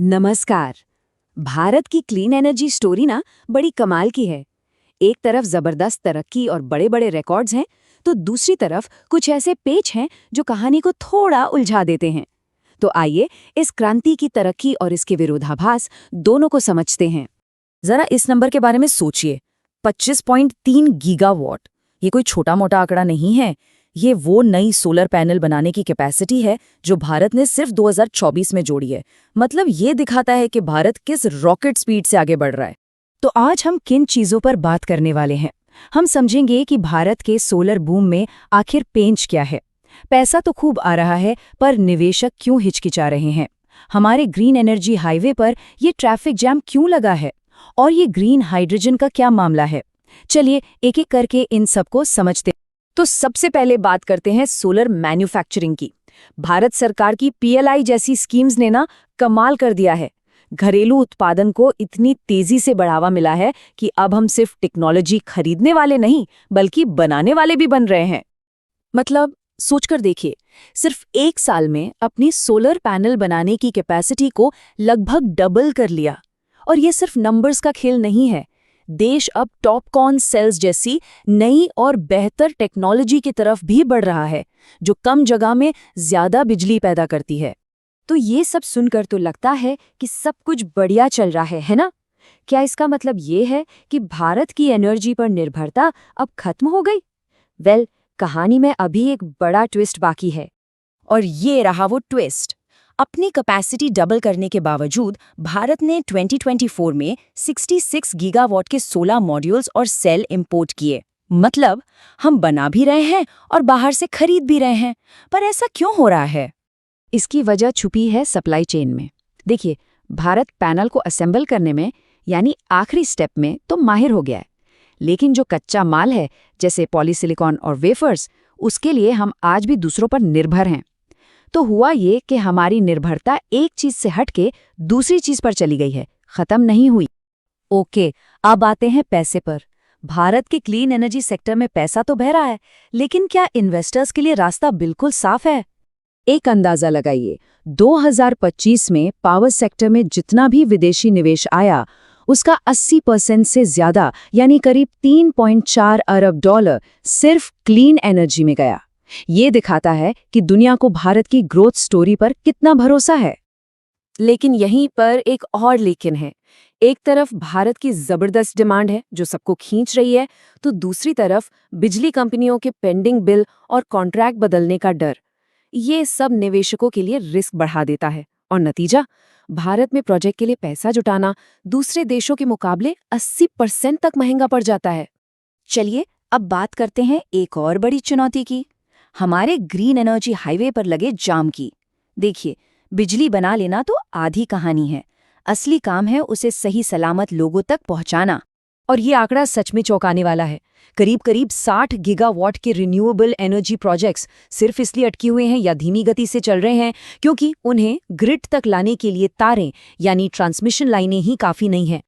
नमस्कार। भारत की clean energy story ना बड़ी कमाल की है। एक तरफ जबरदस्त तरक्की और बड़े बड़े रिकॉर्ड्स हैं, तो दूसरी तरफ कुछ ऐसे पेच हैं जो कहानी को थोड़ा उलझा देते हैं। तो आइए इस क्रांति की तरक्की और इसके विरोधाभास दोनों को समझते हैं। जरा इस नंबर के बारे में सोचिए। 25.3 गीगावाट। ये कोई छोटा मोटा आंकड़ा नहीं है। ये वो नई सोलर पैनल बनाने की कैपेसिटी है जो भारत ने सिर्फ 2024 में जोड़ी है। मतलब ये दिखाता है कि भारत किस रॉकेट स्पीड से आगे बढ़ रहा है। तो आज हम किन चीजों पर बात करने वाले हैं? हम समझेंगे कि भारत के सोलर बूम में आखिर पेंच क्या है। पैसा तो खूब आ रहा है, पर निवेशक क्यों हिचकिचा रहे हैं? हमारे ग्रीन एनर्जी हाईवे पर ये ट्रैफिक जैम क्यों लगा है? और ये ग्रीन हाइड्रोजन का क्या मामला है? चलिए एक एक करके इन सबको समझते हैं। तो सबसे पहले बात करते हैं सोलर मैन्युफैक्चरिंग की। भारत सरकार की पीएलआई जैसी स्कीम्स ने ना कमाल कर दिया है। घरेलू उत्पादन को इतनी तेजी से बढ़ावा मिला है कि अब हम सिर्फ टेक्नोलॉजी खरीदने वाले नहीं, बल्कि बनाने वाले भी बन रहे हैं। मतलब सोचकर देखिए, सिर्फ एक साल में अपनी सोलर पैनल बनाने की कैपेसिटी को लगभग डबल कर लिया। और ये सिर्फ नंबर्स का खेल नहीं है। देश अब टॉपकॉन सेल्स जैसी नई और बेहतर टेक्नोलॉजी की तरफ भी बढ़ रहा है, जो कम जगह में ज्यादा बिजली पैदा करती है। तो ये सब सुनकर तो लगता है कि सब कुछ बढ़िया चल रहा है ना? क्या इसका मतलब ये है कि भारत की एनर्जी पर निर्भरता अब खत्म हो गई? वेल, कहानी में अभी एक बड़ा ट्विस्ट बाकी है। और ये रहा वो ट्विस्ट। अपनी कैपेसिटी डबल करने के बावजूद भारत ने 2024 में 66 गीगावाट के सोलर मॉड्यूल्स और सेल इंपोर्ट किए। मतलब हम बना भी रहे हैं और बाहर से खरीद भी रहे हैं। पर ऐसा क्यों हो रहा है? इसकी वजह छुपी है सप्लाई चेन में। देखिए, भारत पैनल को असेंबल करने में, यानी आखिरी स्टेप में तो माहिर हो गया है। लेकिन जो कच्चा माल है, जैसे पॉलीसिलिकॉन और वेफर्स, उसके लिए हम आज भी दूसरों पर निर्भर हैं। तो हुआ ये कि हमारी निर्भरता एक चीज से हटके दूसरी चीज पर चली गई है, खत्म नहीं हुई। ओके, अब आते हैं पैसे पर। भारत के क्लीन एनर्जी सेक्टर में पैसा तो बह रहा है, लेकिन क्या इन्वेस्टर्स के लिए रास्ता बिल्कुल साफ है? एक अंदाजा लगाइए, 2025 में पावर सेक्टर में जितना भी विदेशी निवेश आया, उसका 80% से ज्यादा यानी करीब $3.4 अरब सिर्फ क्लीन एनर्जी में गया। ये दिखाता है कि दुनिया को भारत की ग्रोथ स्टोरी पर कितना भरोसा है। लेकिन यहीं पर एक और लेकिन है। एक तरफ भारत की जबरदस्त डिमांड है जो सबको खींच रही है, तो दूसरी तरफ बिजली कंपनियों के पेंडिंग बिल और कॉन्ट्रैक्ट बदलने का डर। ये सब निवेशकों के लिए रिस्क बढ़ा देता है, और नतीजा, भारत में प्रोजेक्ट के लिए पैसा जुटाना दूसरे देशों के मुकाबले 80% तक महंगा पड़ जाता है। चलिए अब बात करते हैं एक और बड़ी चुनौती की, हमारे ग्रीन एनर्जी हाईवे पर लगे जाम की। देखिए, बिजली बना लेना तो आधी कहानी है। असली काम है उसे सही सलामत लोगों तक पहुंचाना। और ये आंकड़ा सच में चौंकाने वाला है। करीब 60 गीगावाट के रिन्यूएबल एनर्जी प्रोजेक्ट्स सिर्फ इसलिए अटके हुए हैं या धीमी गति से चल रहे हैं क्योंकि उन्हें ग्रिड तक लाने के लिए तारें यानी ट्रांसमिशन लाइनें ही काफी नहीं हैं।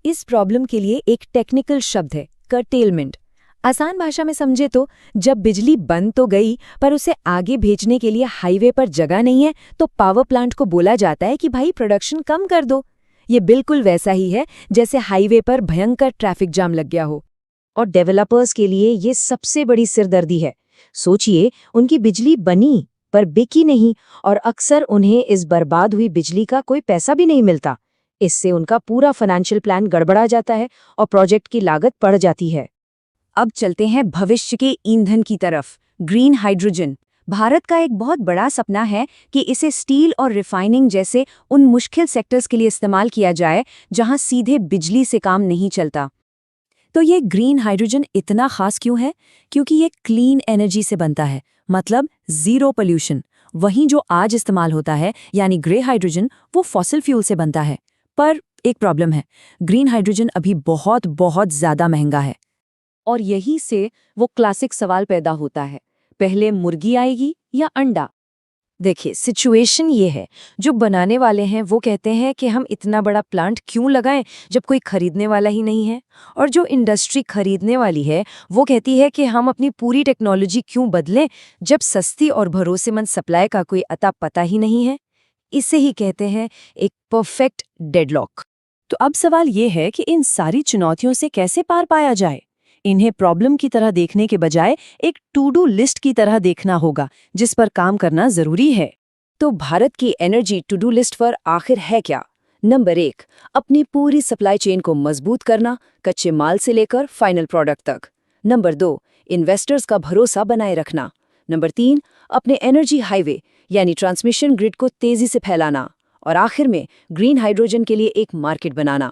इस प्रॉब्लम के लिए एक टेक्निकल शब्द है, कर्टेलमेंट। आसान भाषा में समझे तो जब बिजली बंद तो गई, पर उसे आगे भेजने के लिए हाईवे पर जगह नहीं है, तो पावर प्लांट को बोला जाता है कि भाई प्रोडक्शन कम कर दो। ये बिल्कुल वैसा ही है जैसे हाईवे पर भयंकर ट्रैफिक जाम लग गया हो। और डेवलपर्स के लिए ये सबसे बड़ी सिरदर्दी है। सोचिए, उनकी बिजली बनी पर बिकी नहीं, और अक्सर उन्हें इस बर्बाद हुई बिजली का कोई पैसा भी नहीं मिलता। इससे उनका पूरा फाइनेंशियल प्लान गड़बड़ा जाता है और प्रोजेक्ट की लागत बढ़ जाती है। अब चलते हैं भविष्य के ईंधन की तरफ, ग्रीन हाइड्रोजन। भारत का एक बहुत बड़ा सपना है कि इसे स्टील और रिफाइनिंग जैसे उन मुश्किल सेक्टर्स के लिए इस्तेमाल किया जाए जहां सीधे बिजली से काम नहीं चलता। तो ये ग्रीन हाइड्रोजन इतना खास क्यों है? क्योंकि ये क्लीन एनर्जी से बनता है, मतलब जीरो पोल्यूशन। वहीं जो आज इस्तेमाल होता है यानी ग्रे हाइड्रोजन, वो फॉसिल फ्यूल से बनता है। पर एक प्रॉब्लम है, ग्रीन हाइड्रोजन अभी बहुत बहुत ज्यादा महंगा है। और यहीं से वो क्लासिक सवाल पैदा होता है, पहले मुर्गी आएगी या अंडा? देखिए, सिचुएशन ये है, जो बनाने वाले हैं वो कहते हैं कि हम इतना बड़ा प्लांट क्यों लगाएं जब कोई खरीदने वाला ही नहीं है, और जो इंडस्ट्री खरीदने वाली है वो कहती है कि हम अपनी पूरी टेक्नोलॉजी क्यों बदलें जब सस्ती और भरोसेमंद सप्लाई का कोई अता पता ही नहीं है। इसे ही कहते हैं एक परफेक्ट डेडलॉक। तो अब सवाल ये है कि इन सारी चुनौतियों से कैसे पार पाया जाए। इन्हें प्रॉब्लम की तरह देखने के बजाय एक टू डू लिस्ट की तरह देखना होगा, जिस पर काम करना जरूरी है। तो भारत की एनर्जी टू डू लिस्ट पर आखिर है क्या? नंबर 1, अपनी पूरी सप्लाई चेन को मजबूत करना, कच्चे माल से लेकर फाइनल प्रोडक्ट तक। नंबर 2, इन्वेस्टर्स का भरोसा बनाए रखना। नंबर 3, अपने एनर्जी हाईवे यानी ट्रांसमिशन ग्रिड को तेजी से फैलाना। और आखिर में ग्रीन हाइड्रोजन के लिए एक मार्केट बनाना।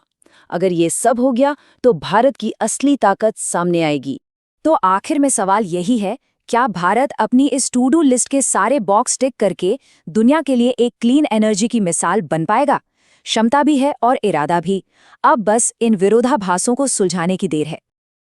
अगर ये सब हो गया तो भारत की असली ताकत सामने आएगी। तो आखिर में सवाल यही है, क्या भारत अपनी इस टू डू लिस्ट के सारे बॉक्स टिक करके दुनिया के लिए एक क्लीन एनर्जी की मिसाल बन पाएगा? क्षमता भी है और इरादा भी। अब बस इन विरोधाभासों को सुलझाने की देर है।